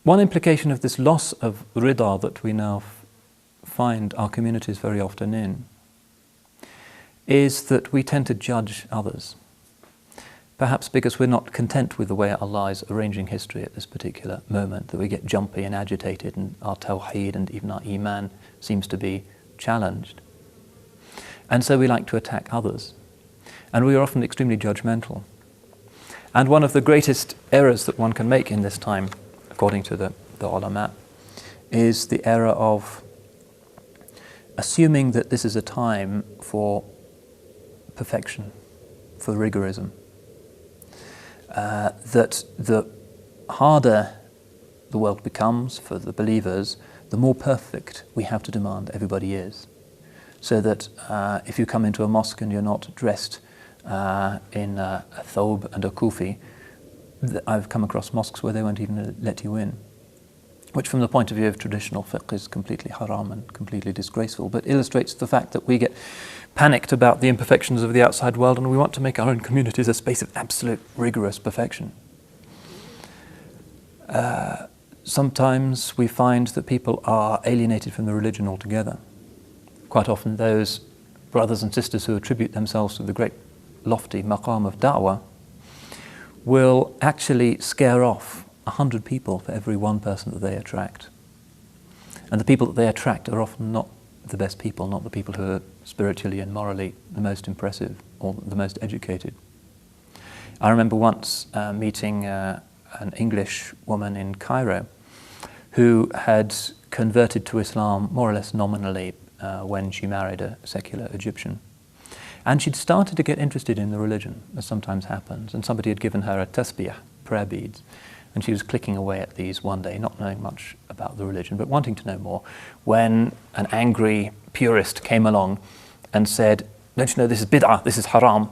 One implication of this loss of rida that we now find our communities very often in is that we tend to judge others. Perhaps because we're not content with the way Allah is arranging history at this particular moment, that we get jumpy and agitated and our tawheed and even our iman seems to be challenged. And so we like to attack others. And we are often extremely judgmental. And one of the greatest errors that one can make in this time, according to the ulama, is the error of assuming that this is a time for perfection, for rigorism. That the harder the world becomes for the believers, the more perfect we have to demand everybody is. So that if you come into a mosque and you're not dressed in a thobe and a kufi, I've come across mosques where they won't even let you in, which from the point of view of traditional fiqh is completely haram and completely disgraceful, but illustrates the fact that we get panicked about the imperfections of the outside world and we want to make our own communities a space of absolute rigorous perfection. Sometimes we find that people are alienated from the religion altogether. Quite often those brothers and sisters who attribute themselves to the great lofty maqam of da'wah will actually scare off 100 people for every one person that they attract. And the people that they attract are often not the best people, not the people who are spiritually and morally the most impressive or the most educated. I remember once meeting an English woman in Cairo who had converted to Islam more or less nominally when she married a secular Egyptian. And she'd started to get interested in the religion, as sometimes happens, and somebody had given her a tasbih, prayer beads, and she was clicking away at these one day, not knowing much about the religion, but wanting to know more, when an angry purist came along and said, "Don't you know this is bid'ah, this is haram?"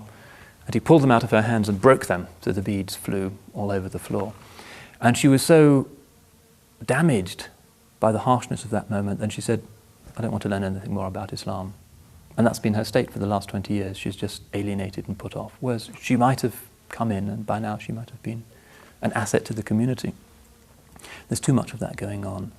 And he pulled them out of her hands and broke them, so the beads flew all over the floor. And she was so damaged by the harshness of that moment, and she said, "I don't want to learn anything more about Islam." And that's been her state for the last 20 years. She's just alienated and put off. Whereas she might have come in and by now she might have been an asset to the community. There's too much of that going on.